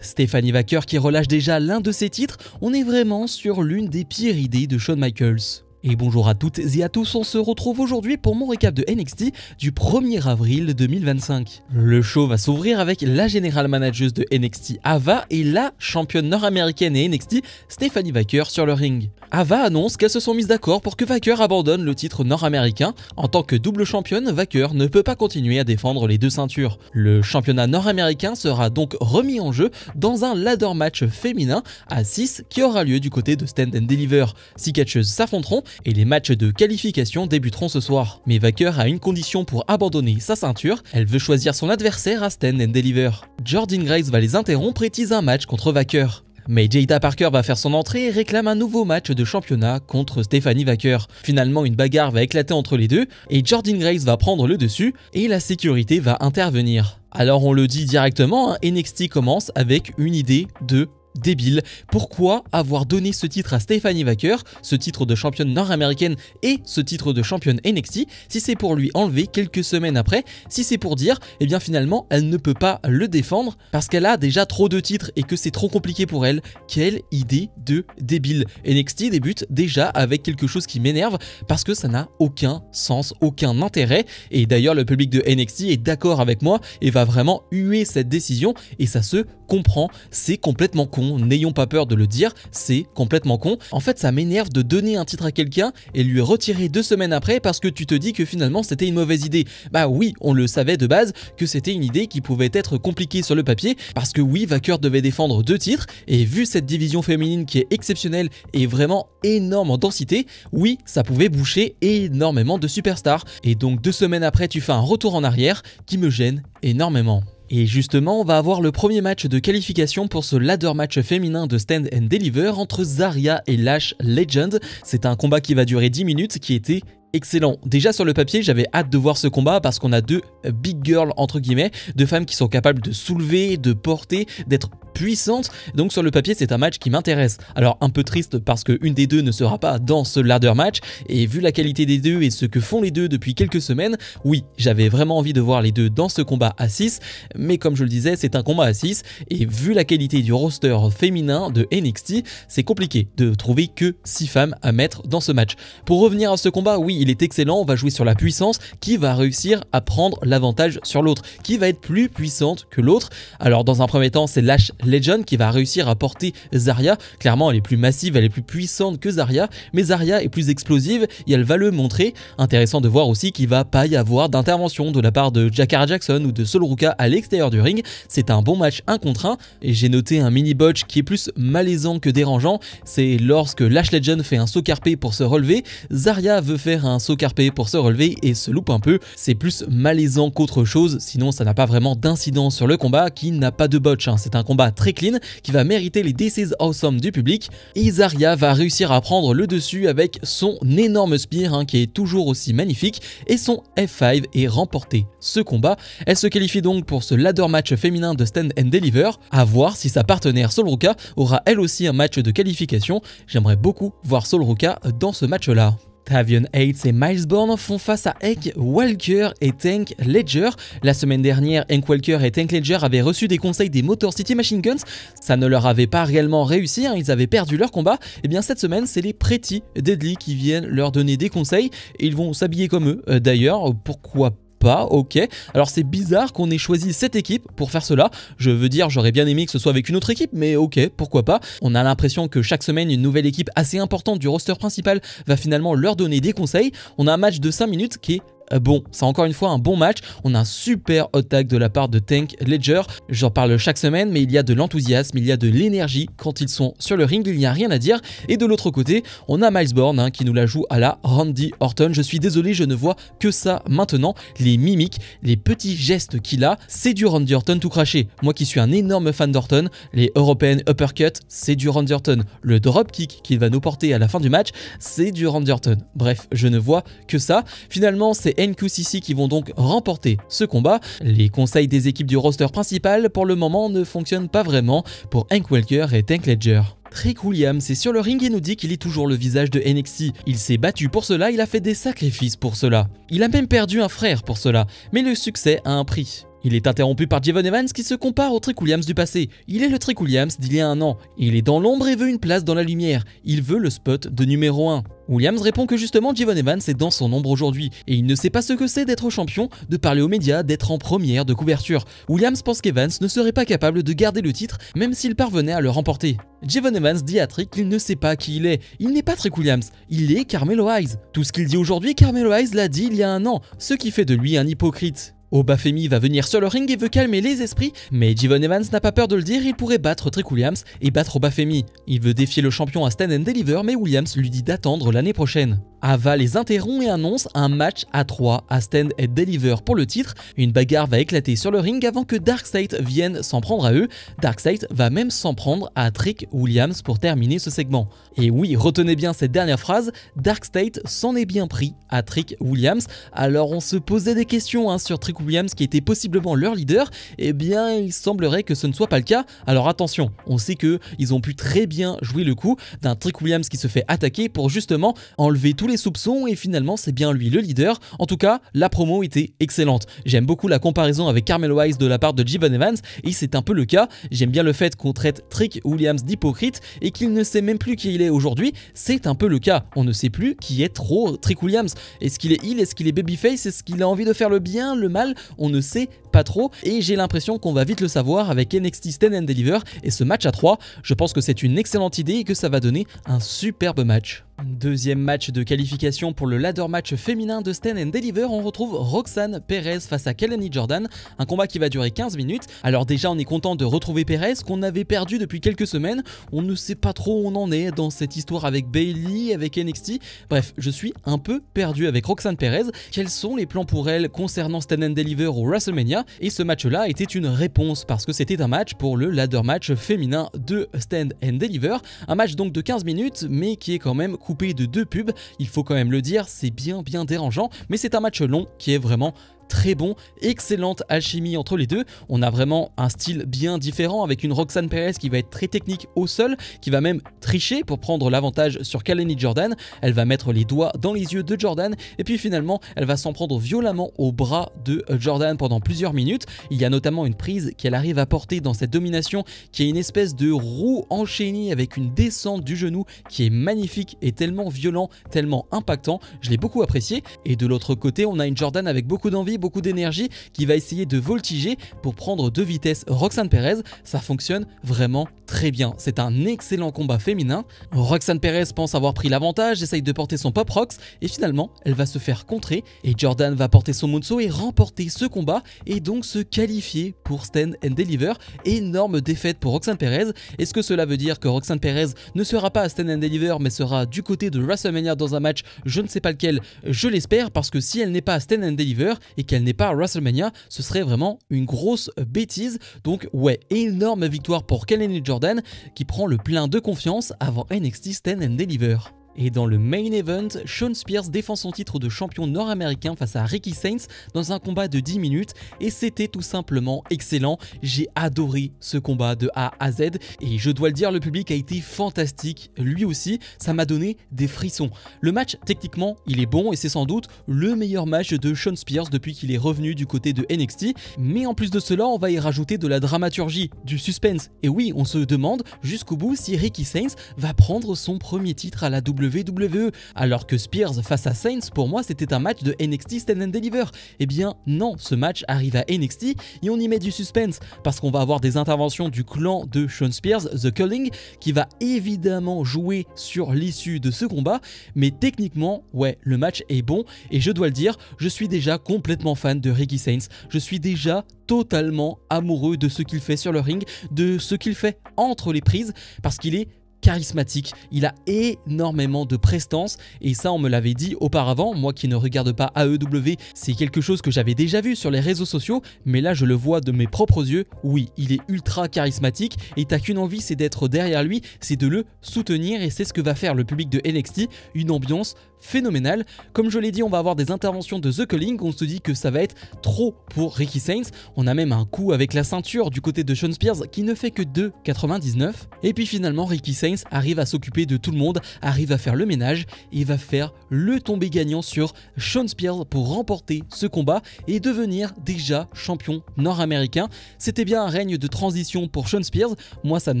Stephanie Vaquer qui relâche déjà l'un de ses titres, on est vraiment sur l'une des pires idées de Shawn Michaels. Et bonjour à toutes et à tous, on se retrouve aujourd'hui pour mon récap de NXT du 1er avril 2025. Le show va s'ouvrir avec la générale manageuse de NXT Ava et la championne nord-américaine et NXT Stephanie Vaquer sur le ring. Ava annonce qu'elles se sont mises d'accord pour que Vaquer abandonne le titre nord-américain. En tant que double championne, Vaquer ne peut pas continuer à défendre les deux ceintures. Le championnat nord-américain sera donc remis en jeu dans un ladder match féminin à 6 qui aura lieu du côté de Stand and Deliver. 6 catcheuses s'affronteront et les matchs de qualification débuteront ce soir. Mais Vaquer a une condition pour abandonner sa ceinture, elle veut choisir son adversaire à Stand and Deliver. Jordynne Grace va les interrompre et tease un match contre Vaquer. Mais Jada Parker va faire son entrée et réclame un nouveau match de championnat contre Stephanie Vaquer. Finalement, une bagarre va éclater entre les deux et Jordynne Grace va prendre le dessus et la sécurité va intervenir. Alors on le dit directement, NXT commence avec une idée de débile. Pourquoi avoir donné ce titre à Stephanie Vaquer, ce titre de championne nord-américaine et ce titre de championne NXT, si c'est pour lui enlever quelques semaines après, si c'est pour dire, eh bien finalement, elle ne peut pas le défendre parce qu'elle a déjà trop de titres et que c'est trop compliqué pour elle. Quelle idée de débile. NXT débute déjà avec quelque chose qui m'énerve parce que ça n'a aucun sens, aucun intérêt et d'ailleurs le public de NXT est d'accord avec moi et va vraiment huer cette décision et ça se comprend, c'est complètement con, n'ayons pas peur de le dire, c'est complètement con. En fait ça m'énerve de donner un titre à quelqu'un et lui retirer 2 semaines après parce que tu te dis que finalement c'était une mauvaise idée. Bah oui, on le savait de base que c'était une idée qui pouvait être compliquée sur le papier parce que oui, Vaquer devait défendre 2 titres et vu cette division féminine qui est exceptionnelle et vraiment énorme en densité, oui, ça pouvait boucher énormément de superstars et donc 2 semaines après tu fais un retour en arrière qui me gêne énormément. Et justement, on va avoir le premier match de qualification pour ce ladder match féminin de Stand and Deliver entre Zarya et Lash Legend. C'est un combat qui va durer 10 minutes qui était excellent. Déjà sur le papier, j'avais hâte de voir ce combat parce qu'on a 2 big girls entre guillemets, 2 femmes qui sont capables de soulever, de porter, d'être puissantes. Donc sur le papier, c'est un match qui m'intéresse. Alors un peu triste parce qu'une des deux ne sera pas dans ce ladder match et vu la qualité des deux et ce que font les deux depuis quelques semaines, oui, j'avais vraiment envie de voir les deux dans ce combat à 6, mais comme je le disais, c'est un combat à 6 et vu la qualité du roster féminin de NXT, c'est compliqué de trouver que 6 femmes à mettre dans ce match. Pour revenir à ce combat, oui, il est excellent, on va jouer sur la puissance, qui va réussir à prendre l'avantage sur l'autre, qui va être plus puissante que l'autre. Alors dans un premier temps, c'est Lash Legend qui va réussir à porter Zarya. Clairement, elle est plus massive, elle est plus puissante que Zarya, mais Zarya est plus explosive et elle va le montrer. Intéressant de voir aussi qu'il va pas y avoir d'intervention de la part de Jakara Jackson ou de Sol Ruka à l'extérieur du ring. C'est un bon match 1 contre 1 et j'ai noté un mini botch qui est plus malaisant que dérangeant. C'est lorsque Lash Legend fait un saut carpé pour se relever, Zarya veut faire un saut carpé pour se relever et se loupe un peu. C'est plus malaisant qu'autre chose, sinon ça n'a pas vraiment d'incidence sur le combat qui n'a pas de botch. C'est un combat très clean qui va mériter les This is Awesome du public et Zarya va réussir à prendre le dessus avec son énorme spear qui est toujours aussi magnifique et son F5 et remporter ce combat. Elle se qualifie donc pour ce ladder match féminin de Stand and Deliver. À voir si sa partenaire Sol Ruka aura elle aussi un match de qualification. J'aimerais beaucoup voir Sol Ruka dans ce match là. Tavion Hates et Miles Bourne font face à Hank Walker et Tank Ledger. La semaine dernière, Hank Walker et Tank Ledger avaient reçu des conseils des Motor City Machine Guns. Ça ne leur avait pas réellement réussi, ils avaient perdu leur combat. Et bien cette semaine, c'est les Pretty Deadly qui viennent leur donner des conseils. Et ils vont s'habiller comme eux. D'ailleurs, pourquoi pas, ok. Alors c'est bizarre qu'on ait choisi cette équipe pour faire cela. Je veux dire, j'aurais bien aimé que ce soit avec une autre équipe, mais ok, pourquoi pas. On a l'impression que chaque semaine, une nouvelle équipe assez importante du roster principal va finalement leur donner des conseils. On a un match de 5 minutes qui est bon, c'est encore une fois un bon match. On a un super hot tag de la part de Tank Ledger. J'en parle chaque semaine, mais il y a de l'enthousiasme, il y a de l'énergie quand ils sont sur le ring, il n'y a rien à dire. Et de l'autre côté, on a Miles Bourne qui nous la joue à la Randy Orton. Je suis désolé, je ne vois que ça maintenant. Les mimiques, les petits gestes qu'il a, c'est du Randy Orton tout craché. Moi qui suis un énorme fan d'Orton, les European Uppercut, c'est du Randy Orton. Le dropkick qu'il va nous porter à la fin du match, c'est du Randy Orton. Bref, je ne vois que ça. Finalement, c'est NQCC qui vont donc remporter ce combat. Les conseils des équipes du roster principal pour le moment ne fonctionnent pas vraiment pour Hank Walker et Tank Ledger. Trick Williams est sur le ring et nous dit qu'il est toujours le visage de NXT. Il s'est battu pour cela, il a fait des sacrifices pour cela. Il a même perdu un frère pour cela, mais le succès a un prix. Il est interrompu par Javon Evans qui se compare au Trick Williams du passé. Il est le Trick Williams d'il y a un an. Il est dans l'ombre et veut une place dans la lumière. Il veut le spot de numéro 1. Williams répond que justement Javon Evans est dans son ombre aujourd'hui et il ne sait pas ce que c'est d'être champion, de parler aux médias, d'être en première de couverture. Williams pense qu'Evans ne serait pas capable de garder le titre même s'il parvenait à le remporter. Javon Evans dit à Trick qu'il ne sait pas qui il est. Il n'est pas Trick Williams, il est Carmelo Hayes. Tout ce qu'il dit aujourd'hui, Carmelo Hayes l'a dit il y a un an, ce qui fait de lui un hypocrite. Obafemi va venir sur le ring et veut calmer les esprits, mais Javon Evans n'a pas peur de le dire, il pourrait battre Trick Williams et battre Obafemi. Il veut défier le champion à Stand and Deliver, mais Williams lui dit d'attendre l'année prochaine. Ava les interrompt et annonce un match à 3 à Stand and Deliver pour le titre. Une bagarre va éclater sur le ring avant que Dark-Side vienne s'en prendre à eux. Dark-Side va même s'en prendre à Trick Williams pour terminer ce segment. Et oui, retenez bien cette dernière phrase, Dark-Side s'en est bien pris à Trick Williams. Alors on se posait des questions sur Trick Williams qui était possiblement leur leader. Eh bien il semblerait que ce ne soit pas le cas. Alors attention, on sait que ils ont pu très bien jouer le coup d'un Trick Williams qui se fait attaquer pour justement enlever tous les soupçons et finalement c'est bien lui le leader. En tout cas, la promo était excellente. J'aime beaucoup la comparaison avec Carmelo Hayes de la part de Javon Evans et c'est un peu le cas. J'aime bien le fait qu'on traite Trick Williams d'hypocrite et qu'il ne sait même plus qui il est aujourd'hui. C'est un peu le cas. On ne sait plus qui est trop Trick Williams. Est-ce qu'il est heel? Est-ce qu'il est babyface? Est-ce qu'il a envie de faire le bien, le mal? On ne sait pas trop et j'ai l'impression qu'on va vite le savoir avec NXT Stand and Deliver et ce match à 3. Je pense que c'est une excellente idée et que ça va donner un superbe match. Deuxième match de qualification pour le ladder match féminin de Stand and Deliver, on retrouve Roxanne Perez face à Kelani Jordan, un combat qui va durer 15 minutes. Alors déjà on est content de retrouver Perez qu'on avait perdu depuis quelques semaines, on ne sait pas trop où on en est dans cette histoire avec Bayley, avec NXT, bref je suis un peu perdu avec Roxanne Perez. Quels sont les plans pour elle concernant Stand and Deliver ou WrestleMania? Et ce match là était une réponse parce que c'était un match pour le ladder match féminin de Stand and Deliver, un match donc de 15 minutes mais qui est quand même coupé de 2 pubs, il faut quand même le dire, c'est bien dérangeant, mais c'est un match long qui est vraiment très bon, excellente alchimie entre les deux. On a vraiment un style bien différent avec une Roxanne Perez qui va être très technique au sol, qui va même tricher pour prendre l'avantage sur Kelani Jordan. Elle va mettre les doigts dans les yeux de Jordan et puis finalement elle va s'en prendre violemment au bras de Jordan pendant plusieurs minutes. Il y a notamment une prise qu'elle arrive à porter dans cette domination qui est une espèce de roue enchaînée avec une descente du genou qui est magnifique et tellement violent, tellement impactant. Je l'ai beaucoup apprécié. Et de l'autre côté on a une Jordan avec beaucoup d'envie, beaucoup d'énergie qui va essayer de voltiger pour prendre de vitesse Roxanne Perez. Ça fonctionne vraiment très bien. C'est un excellent combat féminin. Roxanne Perez pense avoir pris l'avantage, essaye de porter son pop rocks et finalement elle va se faire contrer et Jordan va porter son moonsault et remporter ce combat et donc se qualifier pour Stand and Deliver. Énorme défaite pour Roxanne Perez. Est-ce que cela veut dire que Roxanne Perez ne sera pas à Stand and Deliver mais sera du côté de WrestleMania dans un match, je ne sais pas lequel, je l'espère, parce que si elle n'est pas à Stand and Deliver et qu'elle n'est pas à WrestleMania, ce serait vraiment une grosse bêtise. Donc ouais, énorme victoire pour Kelani Jordan qui prend le plein de confiance avant NXT Stand and Deliver. Et dans le main event, Shawn Spears défend son titre de champion nord-américain face à Ricky Sainz dans un combat de 10 minutes et c'était tout simplement excellent. J'ai adoré ce combat de A à Z et je dois le dire, le public a été fantastique lui aussi, ça m'a donné des frissons. Le match techniquement il est bon et c'est sans doute le meilleur match de Shawn Spears depuis qu'il est revenu du côté de NXT, mais en plus de cela on va y rajouter de la dramaturgie, du suspense et oui on se demande jusqu'au bout si Ricky Sainz va prendre son premier titre à la WWE, alors que Spears face à Sainz, pour moi c'était un match de NXT Stand and Deliver. Eh bien non, ce match arrive à NXT et on y met du suspense parce qu'on va avoir des interventions du clan de Shawn Spears, The Culling, qui va évidemment jouer sur l'issue de ce combat, mais techniquement ouais, le match est bon et je dois le dire, je suis déjà complètement fan de Ricky Sainz, je suis déjà totalement amoureux de ce qu'il fait sur le ring, de ce qu'il fait entre les prises, parce qu'il est charismatique, il a énormément de prestance et ça on me l'avait dit auparavant, moi qui ne regarde pas AEW, c'est quelque chose que j'avais déjà vu sur les réseaux sociaux, mais là je le vois de mes propres yeux, oui il est ultra charismatique et t'as qu'une envie, c'est d'être derrière lui, c'est de le soutenir et c'est ce que va faire le public de NXT, une ambiance phénoménal. Comme je l'ai dit, on va avoir des interventions de The Culling, on se dit que ça va être trop pour Ricky Sainz. On a même un coup avec la ceinture du côté de Shawn Spears qui ne fait que 2,99. Et puis finalement, Ricky Sainz arrive à s'occuper de tout le monde, arrive à faire le ménage et va faire le tombé gagnant sur Shawn Spears pour remporter ce combat et devenir déjà champion nord-américain. C'était bien un règne de transition pour Shawn Spears. Moi, ça ne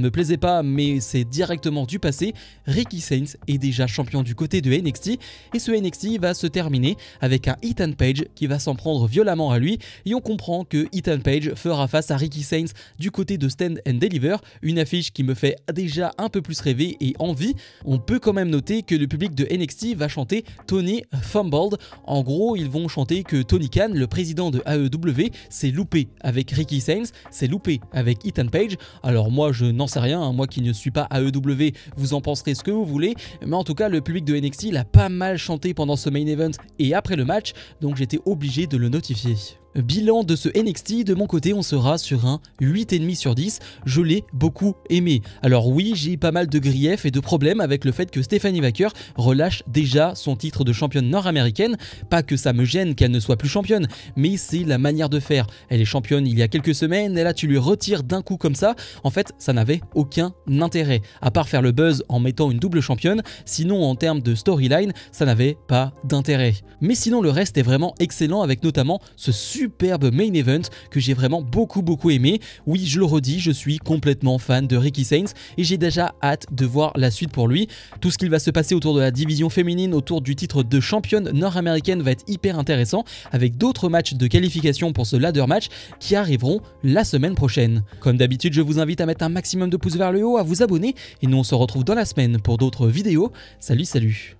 me plaisait pas, mais c'est directement du passé. Ricky Sainz est déjà champion du côté de NXT et ce NXT va se terminer avec un Ethan Page qui va s'en prendre violemment à lui et on comprend que Ethan Page fera face à Ricky Sainz du côté de Stand and Deliver, une affiche qui me fait déjà un peu plus rêver et envie. On peut quand même noter que le public de NXT va chanter Tony Fumbled. En gros, ils vont chanter que Tony Khan, le président de AEW, s'est loupé avec Ricky Sainz, s'est loupé avec Ethan Page. Alors moi, je n'en sais rien, hein. Moi qui ne suis pas AEW, vous en penserez ce que vous voulez, mais en tout cas, le public de NXT l'a pas mal chanté pendant ce main event et après le match, donc j'étais obligé de le notifier. Bilan de ce NXT, de mon côté on sera sur un 8,5 sur 10, je l'ai beaucoup aimé. Alors oui, j'ai pas mal de griefs et de problèmes avec le fait que Stephanie Vaquer relâche déjà son titre de championne nord-américaine, pas que ça me gêne qu'elle ne soit plus championne, mais c'est la manière de faire. Elle est championne il y a quelques semaines et là tu lui retires d'un coup comme ça, en fait ça n'avait aucun intérêt, à part faire le buzz en mettant une double championne, sinon en termes de storyline, ça n'avait pas d'intérêt. Mais sinon le reste est vraiment excellent avec notamment ce superbe main event que j'ai vraiment beaucoup aimé. Oui, je le redis, je suis complètement fan de Ricky Sainz et j'ai déjà hâte de voir la suite pour lui. Tout ce qu'il va se passer autour de la division féminine, autour du titre de championne nord-américaine va être hyper intéressant avec d'autres matchs de qualification pour ce ladder match qui arriveront la semaine prochaine. Comme d'habitude, je vous invite à mettre un maximum de pouces vers le haut, à vous abonner et nous on se retrouve dans la semaine pour d'autres vidéos. Salut!